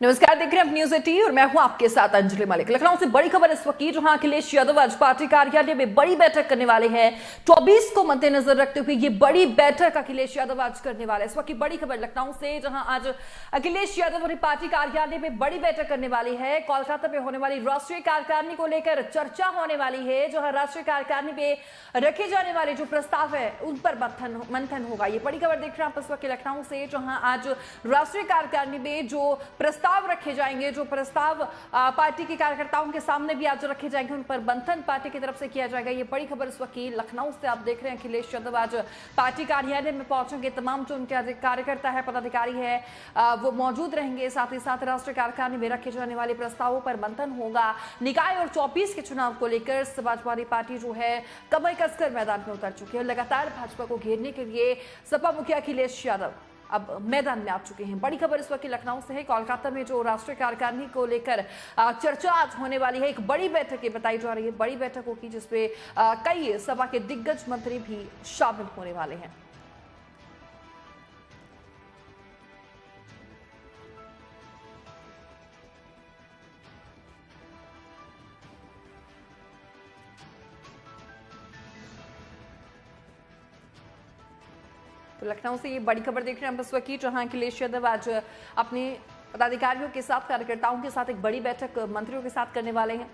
नमस्कार, देख रहे हैं न्यूज 18 और मैं हूं आपके साथ अंजलि मलिक। लखनऊ से बड़ी खबर इस वक्त जहां अखिलेश यादव आज पार्टी कार्यालय में बड़ी बैठक करने वाले हैं। 24 को मद्देनजर रखते हुए ये बड़ी बैठक अखिलेश यादव आज करने वाले हैं। इस वक्त की बड़ी खबर लखनऊ से, जहां आज अखिलेश यादव अपनी पार्टी कार्यालय में बड़ी बैठक करने वाली है। कोलकाता में होने वाली राष्ट्रीय कार्यकारिणी को लेकर चर्चा होने वाली है, जहां राष्ट्रीय कार्यकारिणी में रखे जाने वाले जो प्रस्ताव है उन पर मंथन होगा। ये बड़ी खबर देख रहे हैं आप इस वक्त लखनऊ से, जहां आज राष्ट्रीय कार्यकारिणी में जो प्रस्ताव रखे जाएंगे, जो प्रस्ताव पार्टी के कार्यकर्ताओं के सामने भी आज रखे जाएंगे, उन पर मंथन पार्टी की तरफ से किया जाएगा। ये बड़ी खबर इस वक्त की लखनऊ से आप देख रहे हैं। अखिलेश यादव आज पार्टी कार्यालय में पहुंचेंगे। तमाम जो उनके कार्यकर्ता है, पदाधिकारी है, वो मौजूद रहेंगे। साथ ही साथ राष्ट्रीय कार्यकारिणी में रखे जाने वाले प्रस्तावों पर मंथन होगा। निकाय और 24 के चुनाव को लेकर समाजवादी पार्टी जो है कमर कसकर मैदान में उतर चुकी है। लगातार भाजपा को घेरने के लिए सपा मुखिया अखिलेश यादव अब मैदान में आ चुके हैं। बड़ी खबर इस वक्त लखनऊ से है। कोलकाता में जो राष्ट्रीय कार्यकारिणी को लेकर चर्चा आज होने वाली है, एक बड़ी बैठक बताई जा रही है। बड़ी बैठक होगी जिसमें कई सभा के दिग्गज मंत्री भी शामिल होने वाले हैं। तो लखनऊ से ये बड़ी खबर देख रहे हैं हम इस वक्त की, जहां अखिलेश यादव आज अपने पदाधिकारियों के साथ, कार्यकर्ताओं के साथ एक बड़ी बैठक मंत्रियों के साथ करने वाले हैं।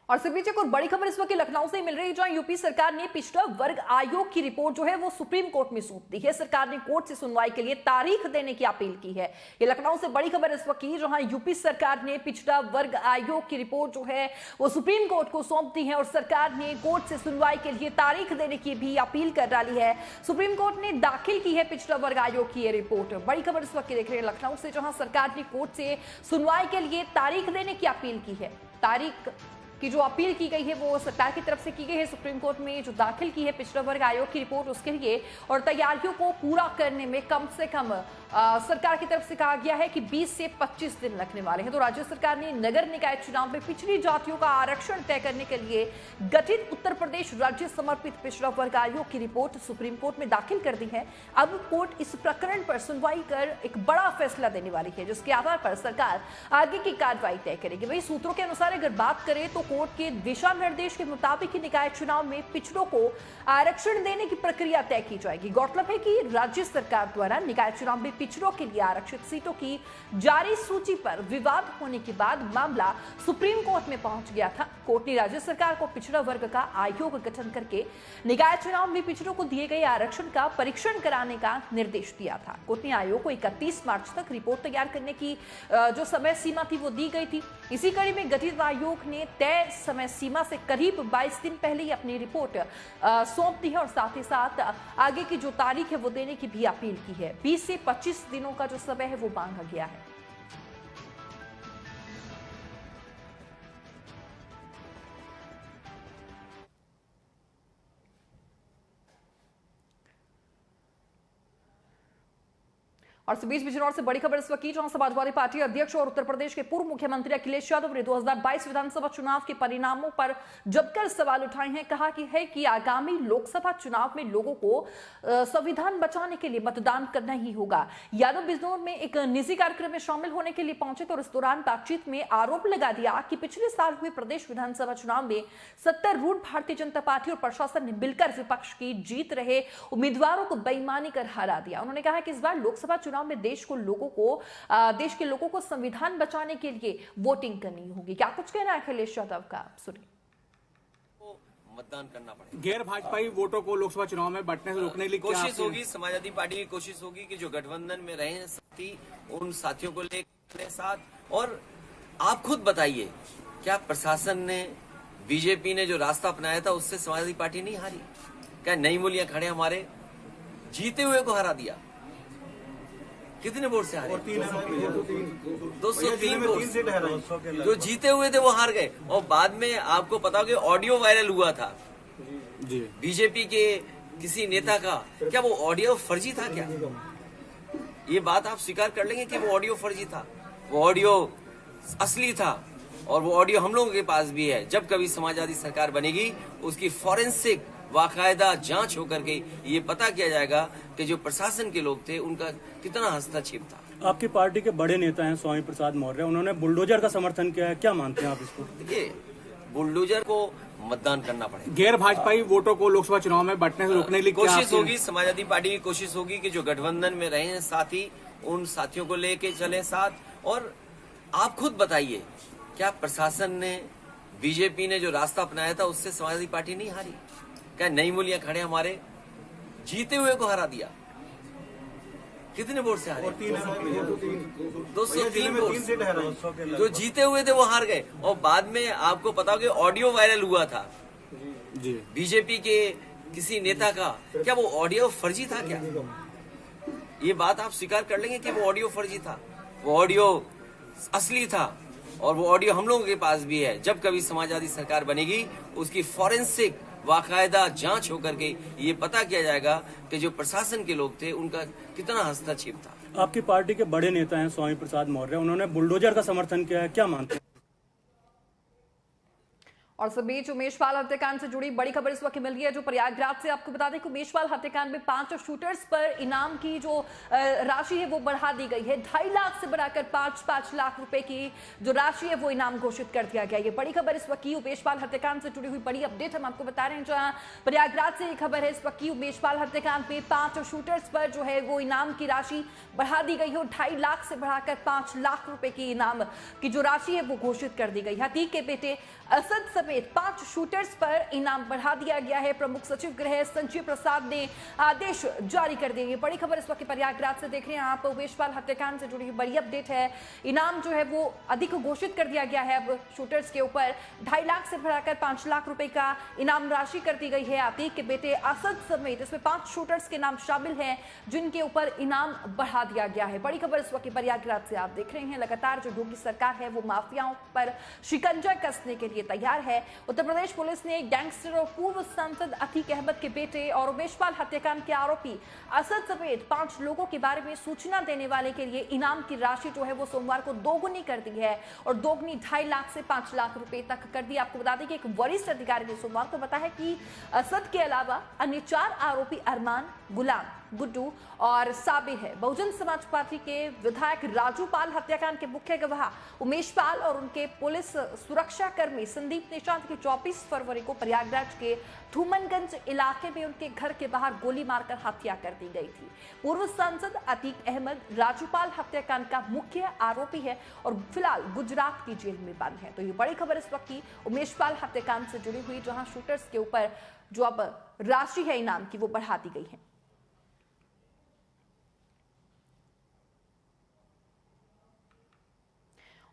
और इसी बीच एक और बड़ी खबर इस वक्त लखनऊ से मिल रही है, जहां यूपी सरकार ने पिछड़ा वर्ग आयोग की रिपोर्ट जो है वो सुप्रीम कोर्ट में सौंप दी है। सरकार ने कोर्ट से सुनवाई के लिए तारीख देने की अपील की है। ये लखनऊ से बड़ी खबर इस वक्त की, जहां यूपी सरकार ने पिछड़ा वर्ग आयोग की रिपोर्ट जो है वो सुप्रीम कोर्ट को सौंप दी है और सरकार ने कोर्ट से सुनवाई के लिए तारीख देने की भी अपील कर डाली है। सुप्रीम कोर्ट ने दाखिल की है पिछड़ा वर्ग आयोग की यह रिपोर्ट। बड़ी खबर इस वक्त देख रहे हैं लखनऊ से, जहां सरकार ने कोर्ट से सुनवाई के लिए तारीख देने की अपील की है। तारीख की जो अपील की गई है वो सरकार की तरफ से की गई है। सुप्रीम कोर्ट में जो दाखिल की है पिछड़ा वर्ग आयोग की रिपोर्ट, उसके लिए और तैयारियों को पूरा करने में कम से कम सरकार की तरफ से कहा गया है कि 20 से 25 दिन लगने वाले हैं। तो राज्य सरकार ने नगर निकाय चुनाव में पिछड़ी जातियों का आरक्षण तय करने के लिए गठित उत्तर प्रदेश राज्य समर्पित पिछड़ा वर्ग आयोग की रिपोर्ट सुप्रीम कोर्ट में दाखिल कर दी है। अब कोर्ट इस प्रकरण पर सुनवाई कर एक बड़ा फैसला देने वाली है, जिसके आधार पर सरकार आगे की कार्रवाई तय करेगी। वही सूत्रों के अनुसार अगर बात करें तो कोर्ट के दिशा निर्देश के मुताबिक ही निकाय चुनाव में पिछड़ों को आरक्षण देने की प्रक्रिया तय की जाएगी। गौरतलब है कि राज्य सरकार द्वारा निकाय चुनाव में पिछड़ों के लिए आरक्षित सीटों की जारी सूची पर विवाद होने के बाद मामला सुप्रीम कोर्ट में पहुंच गया था। कोर्ट ने राज्य सरकार को पिछड़ा वर्ग का आयोग गठन करके निकाय चुनाव में पिछड़ों को दिए गए आरक्षण का परीक्षण कराने का निर्देश दिया था। कोर्ट ने आयोग को 31 मार्च तक रिपोर्ट तैयार करने की जो समय सीमा थी वो दी गई थी। इसी कड़ी में गठित आयोग ने तय समय सीमा से करीब 22 दिन पहले ही अपनी रिपोर्ट सौंप दी है और साथ ही साथ आगे की जो तारीख है वो देने की भी अपील की है। 20 से 25 दिनों का जो समय है वो मांगा गया है। और इस बीच बिजनौर से बड़ी खबर इस वक्त की, जहां समाजवादी पार्टी अध्यक्ष और उत्तर प्रदेश के पूर्व मुख्यमंत्री अखिलेश यादव ने 2022 विधानसभा चुनाव के परिणामों पर जमकर सवाल उठाए हैं। कहा कि आगामी लोकसभा चुनाव में लोगों को संविधान बचाने के लिए मतदान करना ही होगा। यादव बिजनौर में एक निजी कार्यक्रम में शामिल होने के लिए पहुंचे तो इस दौरान बातचीत में आरोप लगा दिया कि पिछले साल हुए प्रदेश विधानसभा चुनाव में सत्तारूढ़ भारतीय जनता पार्टी और प्रशासन ने मिलकर विपक्ष की जीत रहे उम्मीदवारों को बेईमानी कर हरा दिया। उन्होंने कहा कि इस बार लोकसभा चुनाव में देश के लोगों को संविधान बचाने के लिए वोटिंग करनी होगी। क्या कुछ कहना है अखिलेश यादव का, सुनिए। मतदान करना पड़ेगा। गैर भाजपाई वोटों को लोकसभा चुनाव में बंटने से रोकने के लिए कोशिश होगी, समाजवादी पार्टी की कोशिश होगी कि जो गठबंधन में रहे हैं साथी, उन साथियों को लेकर साथ। और आप खुद बताइए, क्या प्रशासन ने, बीजेपी ने जो रास्ता अपनाया था उससे समाजवादी पार्टी नहीं हारी? क्या नई मूलियां खड़े हमारे जीते हुए को हरा दिया? कितने वोट से हारे? 203 वोट। जो जीते हुए थे वो हार गए। और बाद में आपको पता हो कि ऑडियो वायरल हुआ था बीजेपी के किसी नेता का। क्या वो ऑडियो फर्जी था? क्या ये बात आप स्वीकार कर लेंगे कि वो ऑडियो फर्जी था? वो ऑडियो असली था? और वो ऑडियो हम लोगों के पास भी है। जब कभी समाजवादी सरकार बनेगी उसकी फॉरेंसिक बाकायदा जांच होकर के ये पता किया जाएगा कि जो प्रशासन के लोग थे उनका कितना हस्तक्षेप था। आपकी पार्टी के बड़े नेता हैं स्वामी प्रसाद मौर्य, उन्होंने बुलडोजर का समर्थन किया है, क्या मानते हैं आप इसको? देखिए, बुलडोजर को मतदान करना पड़ेगा। गैर भाजपाई वोटों को लोकसभा चुनाव में बंटने से रोकने के लिए क्या कोशिश होगी, समाजवादी पार्टी की कोशिश होगी कि जो गठबंधन में रहे हैं साथी, उन साथियों को लेके चले साथ। और आप खुद बताइए, क्या प्रशासन ने, बीजेपी ने जो रास्ता अपनाया था उससे समाजवादी पार्टी नहीं हारी? क्या नई मूल्य खड़े हमारे जीते हुए को हरा दिया? कितने वोट से हारे? 203 वोट। जो जीते हुए थे वो हार गए। और बाद में आपको पता हो कि ऑडियो वायरल हुआ था जी बीजेपी के किसी नेता का। क्या वो ऑडियो फर्जी था? क्या ये बात आप स्वीकार कर लेंगे कि वो ऑडियो फर्जी था? वो ऑडियो असली था और वो ऑडियो हम लोगों के पास भी है। जब कभी समाजवादी सरकार बनेगी उसकी फॉरेंसिक बाकायदा जांच होकर के ये पता किया जाएगा कि जो प्रशासन के लोग थे उनका कितना हस्तक्षेप था। आपकी पार्टी के बड़े नेता हैं स्वामी प्रसाद मौर्य, उन्होंने बुलडोजर का समर्थन किया है, क्या मानते हैं? और इस बीच उमेशपाल हत्याकांड से जुड़ी बड़ी खबर इस वक्त मिल रही है जो प्रयागराज से। आपको बता दें कि उमेशपाल हत्याकांड में 5 शूटर्स पर इनाम की जो राशि है वो बढ़ा दी गई है। 2.5 लाख से बढ़ाकर 5-5 लाख रुपए की जो राशि है वो इनाम घोषित कर दिया गया। ये बड़ी खबर इस वक्त की उमेशपाल हत्याकांड से जुड़ी हुई बड़ी अपडेट हम आपको बता रहे हैं। जहां प्रयागराज से ये खबर है इस वक्त की, उमेशपाल हत्याकांड में 5 शूटर्स पर जो है वो इनाम की राशि बढ़ा दी गई है। 2.5 लाख से बढ़ाकर 5 लाख रुपए की इनाम की जो राशि है वो घोषित कर दी गई है। अतीक के बेटे असद समेत 5 शूटर्स पर इनाम बढ़ा दिया गया है। प्रमुख सचिव गृह संजीव प्रसाद ने आदेश जारी कर दिए। बड़ी खबर इस वक्त प्रयागराज से देख रहे हैं आप। उमेशपाल हत्याकांड से जुड़ी बड़ी अपडेट है। इनाम जो है वो अधिक घोषित कर दिया गया है। अब शूटर्स के ऊपर 2.5 लाख से बढ़ाकर 5 लाख रुपए का इनाम राशि कर दी गई है। अतीक के बेटे असद समेत इसमें 5 शूटर्स के नाम शामिल हैं जिनके ऊपर इनाम बढ़ा दिया गया है। बड़ी खबर इस वक्त प्रयागराज से आप देख रहे हैं। लगातार जो योगी सरकार है वो माफियाओं पर शिकंजा कसने के लिए तैयार है। उत्तर प्रदेश पुलिस ने गैंगस्टर और पूर्व सांसद अतीक अहमद के बेटे और उमेशपाल हत्याकांड के आरोपी असद समेत 5 लोगों के बारे में सूचना देने वाले के लिए इनाम की राशि जो है वो सोमवार को दोगुनी कर दी है और दोगुनी 2.5 लाख से 5 लाख रुपए तक कर दी। आपको बता दें कि एक वरिष्ठ अधिकारी ने सोमवार को बताया कि असद के अलावा अन्य 4 आरोपी अरमान, गुलाम, गुड्डू और साबिर है। बहुजन समाज पार्टी के विधायक राजूपाल हत्याकांड के मुख्य गवाह उमेशपाल और उनके पुलिस सुरक्षा कर्मी संदीप निशांत की 24 फरवरी को प्रयागराज के धूमनगंज इलाके में उनके घर के बाहर गोली मारकर हत्या कर दी गई थी। पूर्व सांसद अतीक अहमद राजूपाल हत्याकांड का मुख्य आरोपी है और फिलहाल गुजरात की जेल में बंद है। तो ये बड़ी खबर इस वक्त की उमेशपाल हत्याकांड से जुड़ी हुई, जहां शूटर्स के ऊपर जो अब राशि है इनाम की वो बढ़ा दी गई है।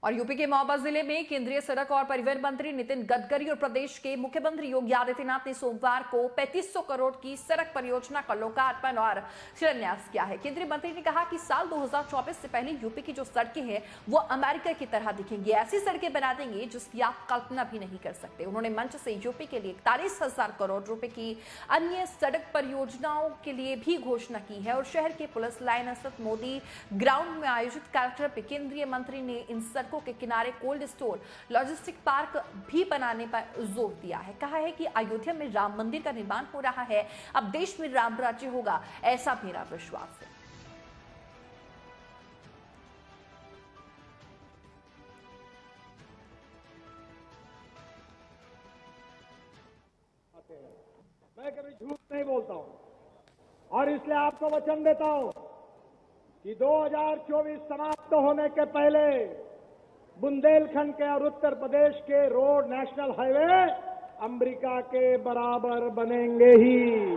और यूपी के महोबा जिले में केंद्रीय सड़क और परिवहन मंत्री नितिन गडकरी और प्रदेश के मुख्यमंत्री योगी आदित्यनाथ ने सोमवार को 3500 करोड़ की सड़क परियोजना का लोकार्पण और शिलान्यास किया है। केंद्रीय मंत्री ने कहा कि साल 2024 से पहले यूपी की जो सड़कें हैं वो अमेरिका की तरह दिखेंगी। ऐसी सड़कें बना देंगे जिसकी आप कल्पना भी नहीं कर सकते। उन्होंने मंच से यूपी के लिए 41,000 करोड़ रुपए की अन्य सड़क परियोजनाओं के लिए भी घोषणा की है। और शहर के पुलिस लाइन स्थित मोदी ग्राउंड में आयोजित कार्यक्रम में केंद्रीय मंत्री ने इन सड़कों के किनारे कोल्ड स्टोर, लॉजिस्टिक पार्क भी बनाने पर जोर दिया है। कहा है कि अयोध्या में राम मंदिर का निर्माण हो रहा है, अब देश में राम राज्य होगा, ऐसा मेरा विश्वास है। मैं कभी झूठ नहीं बोलता हूं और इसलिए आपको वचन देता हूं कि 2024 समाप्त होने के पहले बुंदेलखंड के और उत्तर प्रदेश के रोड, नेशनल हाईवे अमेरिका के बराबर बनेंगे ही।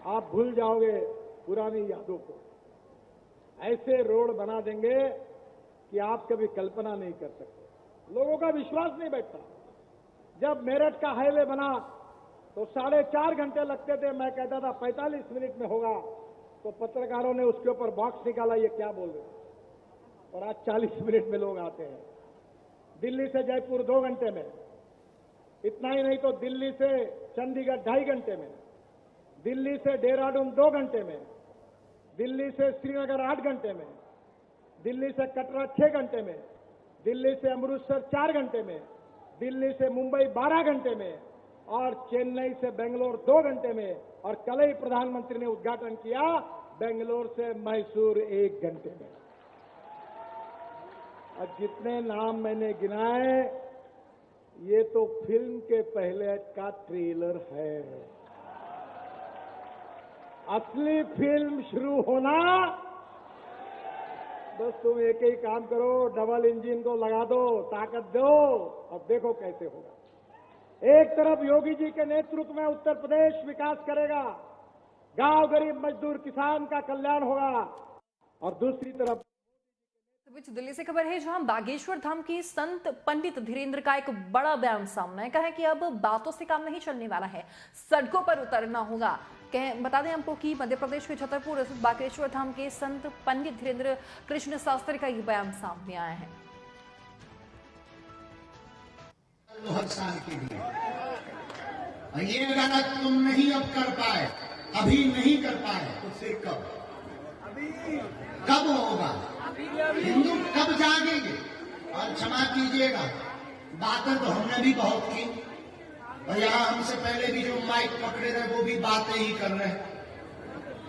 आप भूल जाओगे पुरानी यादों को। ऐसे रोड बना देंगे कि आप कभी कल्पना नहीं कर सकते। लोगों का विश्वास नहीं बैठता। जब मेरठ का हाईवे बना तो 4.5 घंटे लगते थे। मैं कहता था 45 मिनट में होगा, तो पत्रकारों ने उसके ऊपर बॉक्स निकाला, ये क्या बोल रहे, और आज 40 मिनट में लोग आते हैं। दिल्ली से जयपुर 2 घंटे में, इतना ही नहीं तो दिल्ली से चंडीगढ़ 2.5 घंटे में, दिल्ली से देहरादून 2 घंटे में, दिल्ली से श्रीनगर 8 घंटे में, दिल्ली से कटरा 6 घंटे में, दिल्ली से अमृतसर 4 घंटे में, दिल्ली से मुंबई 12 घंटे में और चेन्नई से बेंगलोर 2 घंटे में, और कल ही प्रधानमंत्री ने उद्घाटन किया बेंगलोर से मैसूर 1 घंटे में। और जितने नाम मैंने गिनाए ये तो फिल्म के पहले का ट्रेलर है। असली फिल्म शुरू होना, बस तुम एक ही काम करो, डबल इंजन को लगा दो, ताकत दो और देखो कैसे होगा। एक तरफ योगी जी के नेतृत्व में उत्तर प्रदेश विकास करेगा, गांव गरीब मजदूर किसान का कल्याण होगा, और दूसरी तरफ बीच दिल्ली से खबर है जहां बागेश्वर धाम के संत पंडित धीरेन्द्र का एक बड़ा बयान सामने कहा है कि अब बातों से काम नहीं चलने वाला है, सड़कों पर उतरना होगा। बता दें आपको कि मध्य प्रदेश के छतरपुर स्थित बागेश्वर धाम के संत पंडित धीरेन्द्र कृष्ण शास्त्री का ये बयान सामने आया है। हर साल के लिए ये अगर तुम नहीं अब कर पाए, अभी नहीं कर पाए तो फिर कब होगा? हिंदू कब जागेंगे? और क्षमा कीजिएगा, बातें तो हमने भी बहुत की और यहाँ हमसे पहले भी जो माइक पकड़े रहे वो भी बातें ही कर रहे हैं,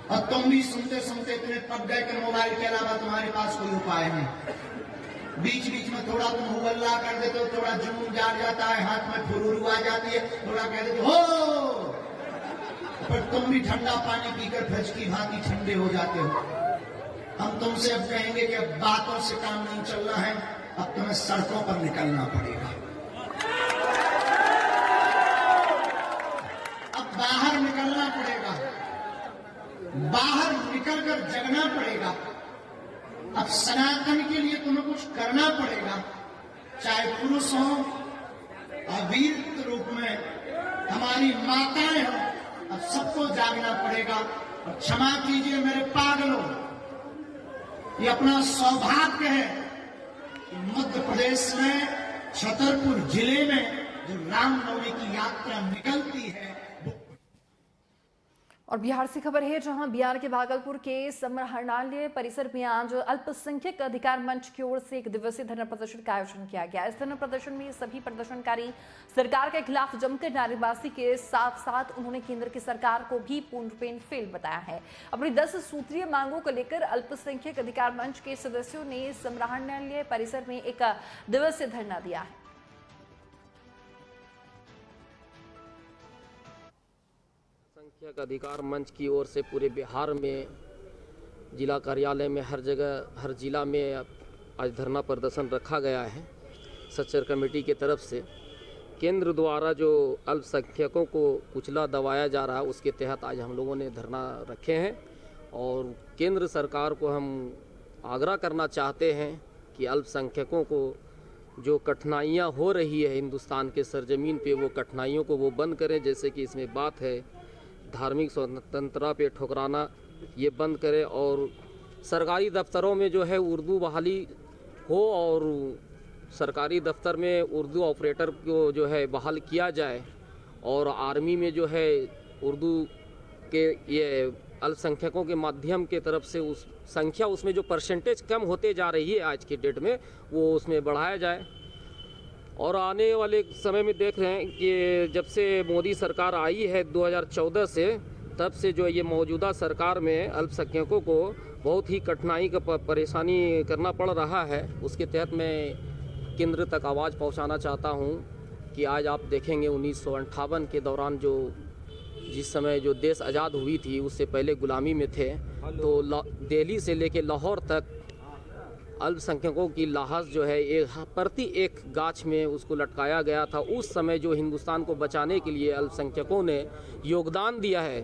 और तुम भी सुनते सुनते इतने पक गए कि मोबाइल के अलावा तुम्हारे पास कोई उपाय नहीं। बीच बीच में थोड़ा तुम हुल्ला कर देते हो, थोड़ा जुनून जाग जाता है, हाथ में फुरूरू आ जाती है, थोड़ा कह देते हो, पर तुम भी ठंडा पानी पीकर फ्रिज की भांति ठंडे हो जाते हो। हम तुमसे अब कहेंगे कि अब बातों से काम नहीं चलना है, अब तुम्हें सड़कों पर निकलना पड़ेगा। अब बाहर निकलना पड़ेगा, बाहर निकलकर जगना पड़ेगा। अब सनातन के लिए तुम्हें कुछ करना पड़ेगा, चाहे पुरुष हो और वीर रूप में हमारी माताएं हो, अब सबको जागना पड़ेगा। और क्षमा कीजिए मेरे पागलों, ये अपना सौभाग्य है कि मध्य प्रदेश में छतरपुर जिले में जो रामनवमी की यात्रा निकलती है। और बिहार से खबर है जहां बिहार के भागलपुर के समरहरणालय परिसर में आज अल्पसंख्यक अधिकार मंच की ओर से 1 दिवसीय धरना प्रदर्शन का आयोजन किया गया। इस धरना प्रदर्शन में सभी प्रदर्शनकारी सरकार के खिलाफ जमकर नारेबाजी के साथ साथ उन्होंने केंद्र की सरकार को भी पूर्णपेन फेल बताया है। अपनी 10 सूत्रीय मांगों को लेकर अल्पसंख्यक अधिकार मंच के सदस्यों ने समरहरणालय परिसर में 1 दिवसीय धरना दिया है। संख्यक अधिकार मंच की ओर से पूरे बिहार में जिला कार्यालय में हर जगह हर जिला में आज धरना प्रदर्शन रखा गया है। सच्चर कमेटी की तरफ से केंद्र द्वारा जो अल्पसंख्यकों को कुचला दबाया जा रहा है उसके तहत आज हम लोगों ने धरना रखे हैं और केंद्र सरकार को हम आग्रह करना चाहते हैं कि अल्पसंख्यकों को जो कठिनाइयाँ हो रही है हिंदुस्तान के सरजमीन पे वो कठिनाइयों को वो बंद करें। जैसे कि इसमें बात है धार्मिक स्वतंत्रता पे ठुकराना, ये बंद करें और सरकारी दफ्तरों में जो है उर्दू बहाली हो और सरकारी दफ्तर में उर्दू ऑपरेटर को जो है बहाल किया जाए और आर्मी में जो है उर्दू के ये अल्पसंख्यकों के माध्यम के तरफ से उस संख्या उसमें जो परसेंटेज कम होते जा रही है आज की डेट में वो उसमें बढ़ाया जाए। और आने वाले समय में देख रहे हैं कि जब से मोदी सरकार आई है 2014 से, तब से जो ये मौजूदा सरकार में अल्पसंख्यकों को बहुत ही कठिनाई का परेशानी करना पड़ रहा है। उसके तहत मैं केंद्र तक आवाज़ पहुंचाना चाहता हूं कि आज आप देखेंगे 1958 के दौरान जो जिस समय जो देश आज़ाद हुई थी उससे पहले गुलामी में थे, तो दिल्ली से लेके लाहौर तक अल्पसंख्यकों की लाश जो है प्रति एक गाछ में उसको लटकाया गया था। उस समय जो हिंदुस्तान को बचाने के लिए अल्पसंख्यकों ने योगदान दिया है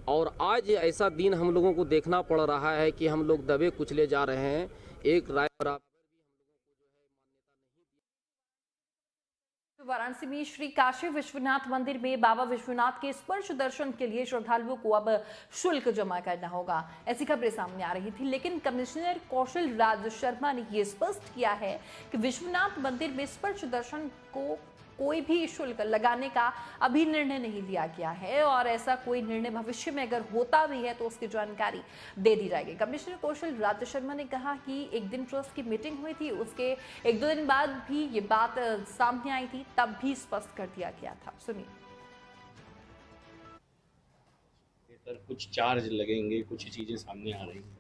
और आज ऐसा दिन हम लोगों को देखना पड़ रहा है कि हम लोग दबे कुचले जा रहे हैं। एक राय बराबर वाराणसी में श्री काशी विश्वनाथ मंदिर में बाबा विश्वनाथ के स्पर्श दर्शन के लिए श्रद्धालुओं को अब शुल्क जमा करना होगा, ऐसी खबरें सामने आ रही थी। लेकिन कमिश्नर कौशल राज शर्मा ने यह स्पष्ट किया है कि विश्वनाथ मंदिर में स्पर्श दर्शन को कोई भी शुल्क लगाने का अभी निर्णय नहीं लिया गया है और ऐसा कोई निर्णय भविष्य में अगर होता भी है तो उसकी जानकारी दे दी जाएगी। कमिश्नर कौशल राज शर्मा ने कहा कि एक दिन ट्रस्ट की मीटिंग हुई थी, उसके 1-2 दिन बाद भी ये बात सामने आई थी, तब भी स्पष्ट कर दिया गया था। सुनिए। कुछ चार्ज लगेंगे, कुछ चीजें सामने आ रही हैं।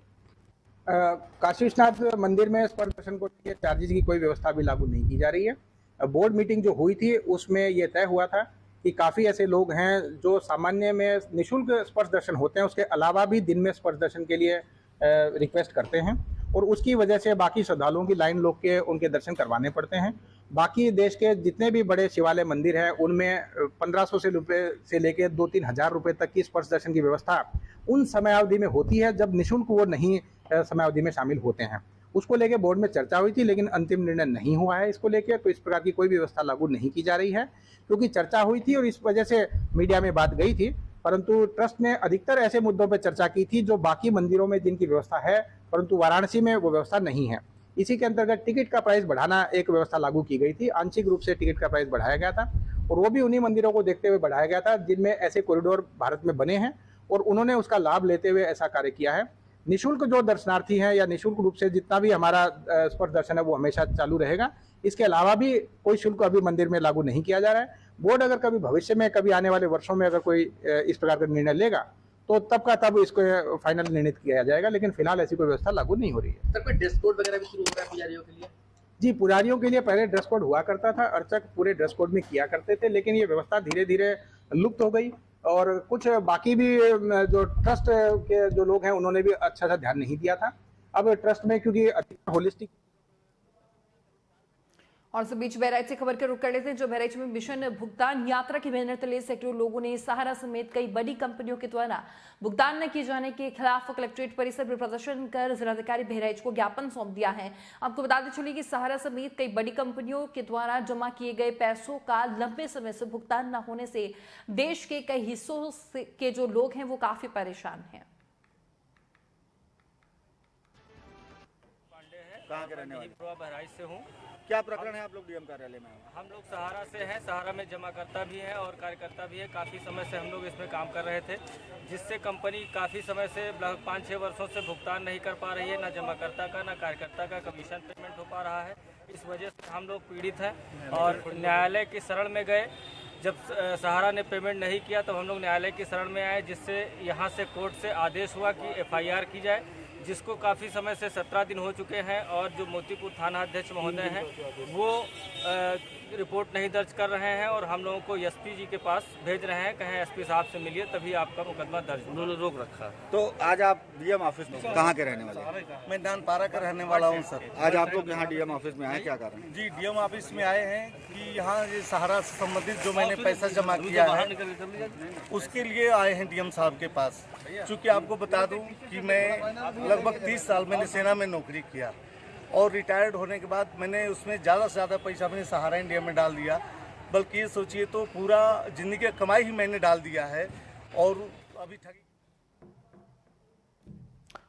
काशी विश्वनाथ मंदिर में स्पर्श दर्शन को लेकर चार्जेस की कोई व्यवस्था भी लागू नहीं की जा रही है। बोर्ड मीटिंग जो हुई थी उसमें यह तय हुआ था कि काफ़ी ऐसे लोग हैं जो सामान्य में निःशुल्क स्पर्श दर्शन होते हैं, उसके अलावा भी दिन में स्पर्श दर्शन के लिए रिक्वेस्ट करते हैं और उसकी वजह से बाकी श्रद्धालुओं की लाइन लोग के उनके दर्शन करवाने पड़ते हैं। बाकी देश के जितने भी बड़े शिवालय मंदिर हैं उनमें 1500 रुपये से लेकर 2-3 हज़ार रुपये तक की स्पर्श दर्शन की व्यवस्था उन समयावधि में होती है जब निःशुल्क वो नहीं समयावधि में शामिल होते हैं। उसको लेके बोर्ड में चर्चा हुई थी लेकिन अंतिम निर्णय नहीं हुआ है इसको लेके, तो इस प्रकार की कोई व्यवस्था लागू नहीं की जा रही है क्योंकि चर्चा हुई थी और इस वजह से मीडिया में बात गई थी। परंतु ट्रस्ट ने अधिकतर ऐसे मुद्दों पर चर्चा की थी जो बाकी मंदिरों में जिनकी व्यवस्था है परंतु वाराणसी में वो व्यवस्था नहीं है। इसी के अंतर्गत टिकट का प्राइस बढ़ाना एक व्यवस्था लागू की गई थी, आंशिक रूप से टिकट का प्राइस बढ़ाया गया था और वो भी उन्हीं मंदिरों को देखते हुए बढ़ाया गया था जिनमें ऐसे कॉरिडोर भारत में बने हैं और उन्होंने उसका लाभ लेते हुए ऐसा कार्य किया है। निःशुल्क जो दर्शनार्थी हैं या निःशुल्क रूप से जितना भी हमारा स्पर्श दर्शन है वो हमेशा चालू रहेगा। इसके अलावा भी कोई शुल्क अभी मंदिर में लागू नहीं किया जा रहा है। बोर्ड अगर कभी भविष्य में कभी आने वाले वर्षों में अगर कोई इस प्रकार का निर्णय लेगा तो तब का तब इसको फाइनल निर्णित किया जाएगा, लेकिन फिलहाल ऐसी कोई व्यवस्था लागू नहीं हो रही है। सर, कोई ड्रेस कोड वगैरह भी शुरू हो रहा है पुजारियों के लिए? जी, पुजारियों के लिए पहले ड्रेस कोड हुआ करता था, अर्चक पूरे ड्रेस कोड में किया करते थे, लेकिन ये व्यवस्था धीरे धीरे लुप्त हो गई और कुछ बाकी भी जो ट्रस्ट के जो लोग हैं उन्होंने भी अच्छा सा ध्यान नहीं दिया था। अब ट्रस्ट में क्योंकि होलिस्टिक और इस बीच बहराइच से खबर के रुख कर लेते हैं जो बहराइच में मिशन भुगतान यात्रा के बैनर तले सैकड़ों लोगों ने सहारा समेत कई बड़ी कंपनियों के द्वारा भुगतान न किए जाने के खिलाफ कलेक्ट्रेट परिसर में प्रदर्शन कर जिलाधिकारी बहराइच को ज्ञापन सौंप दिया है। आपको बताते चलिए कि सहारा समेत कई बड़ी कंपनियों के द्वारा जमा किए गए पैसों का लंबे समय से भुगतान न होने से देश के कई हिस्सों के जो लोग हैं वो काफी परेशान हैं। कहाँ के रहने वाले? बहराइच से हूँ। क्या प्रकरण है? आप लोग डीएम कार्यालय में? हम लोग सहारा से हैं, सहारा में जमाकर्ता भी हैं और कार्यकर्ता भी है। काफ़ी समय से हम लोग इसमें काम कर रहे थे जिससे कंपनी काफ़ी समय से 5-6 वर्षों से भुगतान नहीं कर पा रही है, ना जमाकर्ता का ना कार्यकर्ता का कमीशन पेमेंट हो पा रहा है। इस वजह से हम लोग पीड़ित हैं और न्यायालय की शरण में गए। जब सहारा ने पेमेंट नहीं किया तो हम लोग न्यायालय की शरण में आए जिससे यहाँ से कोर्ट से आदेश हुआ कि FIR की जाए, जिसको काफ़ी समय से 17 दिन हो चुके हैं और जो मोतीपुर थाना अध्यक्ष महोदय हैं वो रिपोर्ट नहीं दर्ज कर रहे हैं और हम लोगों को SP जी के पास भेज रहे हैं, कहें SP साहब से मिलिए तभी आपका मुकदमा दर्ज। उन्होंने रोक रखा। तो आज आप डीएम ऑफिस में कहाँ के रहने वाले? मैं दानपारा का रहने वाला हूँ सर। आज आप लोग यहाँ डीएम ऑफिस में आए, क्या कारण है? जी, डीएम ऑफिस में आए हैं कि यहाँ ये सहारा से संबंधित जो मैंने पैसा जमा किया है उसके लिए आए हैं डीएम साहब के पास। चूँकि आपको बता दूँ कि मैं लगभग 30 साल मैंने सेना में नौकरी किया और रिटायर्ड होने के बाद मैंने उसमें ज़्यादा से ज़्यादा पैसा मैंने सहारा इंडिया में डाल दिया, बल्कि ये सोचिए तो पूरा जिंदगी की कमाई ही मैंने डाल दिया है और अभी ठगी।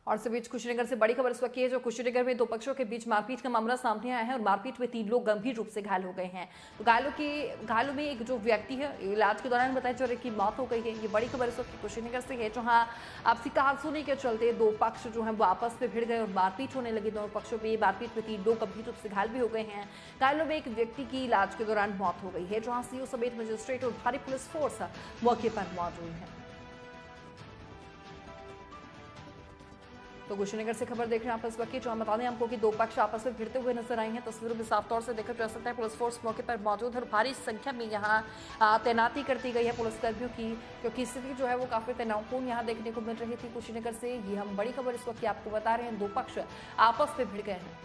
और इस बीच कुशीनगर से बड़ी खबर इस वक्त की है जो कुशीनगर में दो पक्षों के बीच मारपीट का मामला सामने आया है और मारपीट में 3 लोग गंभीर रूप से घायल हो गए हैं। तो घायलों में एक जो व्यक्ति है इलाज के दौरान बताया जा रहा है कि मौत हो गई है। ये बड़ी खबर इस वक्त कुशीनगर से है जहां आपसी कहासुनी के चलते 2 पक्ष जो है वो आपस में भिड़ गए और मारपीट होने लगी। दोनों पक्षों में मारपीट में 3 लोग गंभीर रूप से घायल भी हो गए हैं। घायलों में एक व्यक्ति की इलाज के दौरान मौत हो गई है जहाँ CO समेत मजिस्ट्रेट और भारी पुलिस फोर्स मौके पर मौजूद है। तो कुशीनगर से खबर देख रहे हैं आप इस वक्त की, जो हम बता दें आपको कि 2 पक्ष आपस में भिड़ते हुए नजर आए हैं। तस्वीरों में साफ तौर से देखा जा सकता है पुलिस फोर्स मौके पर मौजूद है और भारी संख्या में यहाँ तैनाती कर दी गई है पुलिसकर्मियों की, क्योंकि स्थिति जो है वो काफी तनावपूर्ण यहाँ देखने को मिल रही थी कुशीनगर से। ये हम बड़ी खबर इस वक्त की आपको बता रहे हैं, 2 पक्ष आपस में भिड़ गए हैं।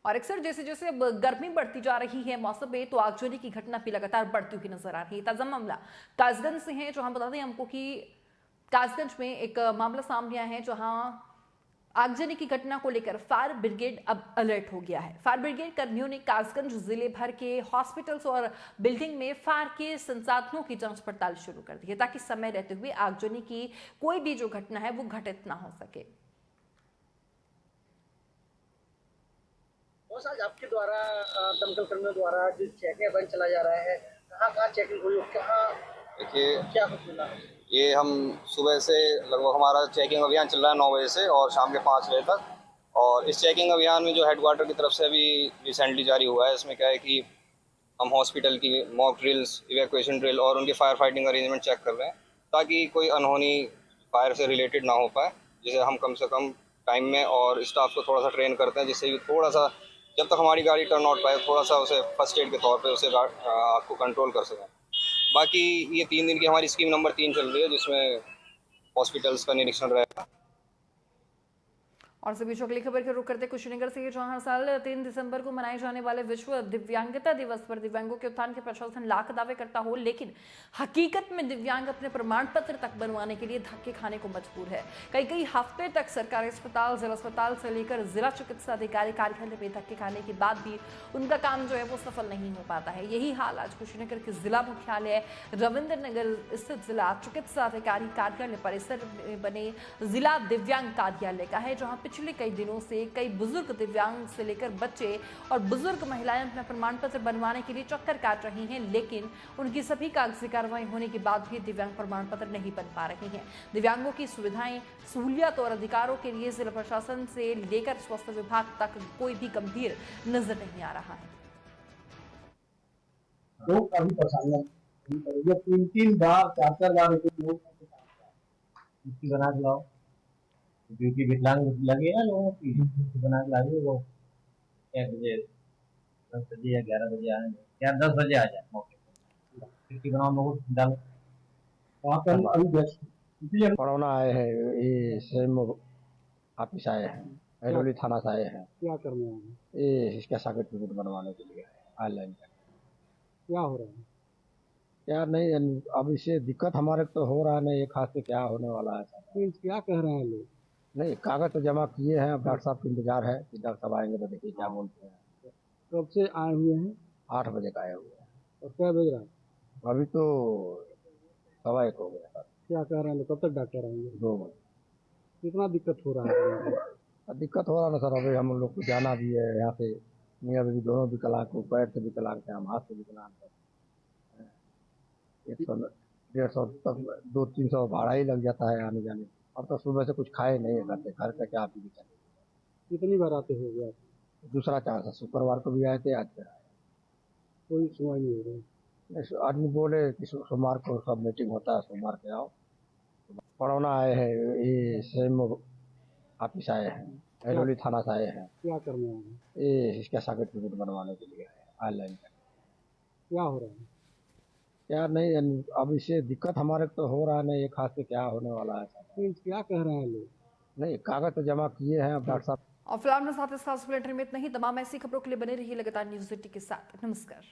और अक्सर जैसे जैसे अब गर्मी बढ़ती जा रही है मौसम में, तो आगजनी की घटना भी लगातार बढ़ती हुई नजर आ रही है। ताजा मामला कासगंज से है, जहां बता दें हमको कि कासगंज में एक मामला सामने आया है जहां आगजनी की घटना को लेकर फायर ब्रिगेड अब अलर्ट हो गया है। फायर ब्रिगेड कर्मियों ने कासगंज जिले भर के हॉस्पिटल्स और बिल्डिंग में फायर के संसाधनों की जांच पड़ताल शुरू कर दी है ताकि समय रहते हुए आगजनी की कोई भी जो घटना है वो घटित ना हो सके। बॉस, आज आपके द्वारा दमकल कर्मियों द्वारा जो चेकिंग अभियान चला जा रहा है, कहाँ चेकिंग हुई और देखिए, क्या कुछ मिला? ये हम सुबह से लगभग हमारा चेकिंग अभियान चल रहा है 9 बजे से और शाम के 5 बजे तक। और इस चेकिंग अभियान में जो हेडक्वार्टर की तरफ से अभी रिसेंटली जारी हुआ है, इसमें क्या है कि हम हॉस्पिटल की मॉक ड्रिल्स, इवैक्यूएशन ड्रिल और उनकी फायर फाइटिंग अरेंजमेंट चेक कर रहे हैं ताकि कोई अनहोनी फायर से रिलेटेड ना हो पाए, जिसे हम कम से कम टाइम में और स्टाफ को थोड़ा सा ट्रेन करते हैं, जिससे थोड़ा सा जब तक हमारी गाड़ी टर्न आउट पाए थोड़ा सा उसे फर्स्ट एड के तौर पे उसे आग को कंट्रोल कर सकें। बाकी ये 3 दिन की हमारी स्कीम नंबर 3 चल रही है, जिसमें हॉस्पिटल्स का निरीक्षण रहेगा। और सभी अगली खबर के रुख करते कुशीनगर से, जहां हर साल 3 दिसंबर को मनाए जाने वाले विश्व दिव्यांगता दिवस पर दिव्यांगों के उत्थान के प्रशासन लाख दावे करता हो, लेकिन हकीकत में दिव्यांग अपने प्रमाण पत्र तक बनवाने के लिए धक्के खाने को मजबूर है। कई हफ्ते तक सरकारी अस्पताल, जिला अस्पताल से लेकर जिला चिकित्सा अधिकारी कार्यालय में धक्के खाने के बाद भी उनका काम जो है वो सफल नहीं हो पाता है। यही हाल आज कुशीनगर के जिला मुख्यालय रविंद्र नगर स्थित जिला चिकित्सा अधिकारी कार्यालय परिसर में बने जिला दिव्यांग कार्यालय का है, जहां पिछले कई दिनों से कई बुजुर्ग दिव्यांग से लेकर बच्चे और बुजुर्ग महिलाएं अपना प्रमाण पत्र बनवाने के लिए चक्कर काट रही हैं, लेकिन उनकी सभी कागजी कार्रवाई होने के बाद भी दिव्यांग प्रमाण पत्र नहीं बन पा रही हैं। दिव्यांगों की सुविधाएं, सहूलियत और अधिकारों के लिए जिला प्रशासन से लेकर स्वास्थ्य विभाग तक कोई भी गंभीर नजर नहीं आ रहा है। लोग काफी परेशान हैं, 3 बार 4 बार बना के लाओ, ड्यूटी विकलांग लगे ना लोगों की, बना के लाइए। वो 1 बजे 10 बजे या 11 बजे आएंगे, या 10 बजे आ जाए मौके पर, ड्यूटी बनाओ, लोगों को डालो। वहाँ पर अभी कोरोना आए हैं, ये सेम ऑफिस आए हैं, एरोली थाना से आए हैं। क्या करने आए हैं? ये इसका सर्टिफिकेट बनवाने के लिए ऑनलाइन। क्या हो रहा है? क्या नहीं, अब इससे दिक्कत हमारे तो हो रहा है नहीं, एक हाथ से क्या होने वाला है। क्या कह रहे हैं लोग? नहीं, कागज तो जमा किए हैं, अब डॉक्टर साहब का इंतजार है कि डॉक्टर साहब आएंगे तो देखिए क्या बोलते हैं। कब से आए हुए हैं? 8 बजे का आए हुए हैं। और क्या बज रहा है? अभी तो 1:15 हो गया सर। क्या कह रहे हैं? कब तक डॉक्टर आएंगे? 2 बजे। कितना दिक्कत हो रहा है? दिक्कत हो रहा है ना सर, अभी हम लोग को जाना भी है यहाँ से, मियाँ बीवी दोनों विकलांग को, पैर से विकलांग थे, हम हाथ से विकलांग थे। 100-150 तक 200-300 भाड़ा ही लग जाता है आने जाने। और तो सुबह से कुछ खाए नहीं है, घर का क्या पी के। कितनी बार आते हो गया? दूसरा चांस है, शुक्रवार को भी आए थे, आज फिर आए। कोई सुनवाई नहीं हो रही। आदमी बोले कि सोमवार को सब मीटिंग होता है, सोमवार के आओ। कोरोना आए हैं, ये सेम ऑफिस आए हैं, एरोली थाना से आए हैं। क्या करने आए हैं? ये इसका सर्टिफिकेट बनवाने के लिए ऑनलाइन। क्या हो रहा है? क्या नहीं, अब इससे दिक्कत हमारे तो हो रहा है नहीं, एक हाथ से क्या होने वाला है। क्या कह रहे हैं लोग? नहीं, कागज तो जमा किए हैं, अब डॉक्टर साहब। और फिलहाल में साथ इस खास बुलेटिन में इतना ही। तमाम ऐसी खबरों के लिए बने रहिए लगातार न्यूज़ सिटी के साथ। नमस्कार।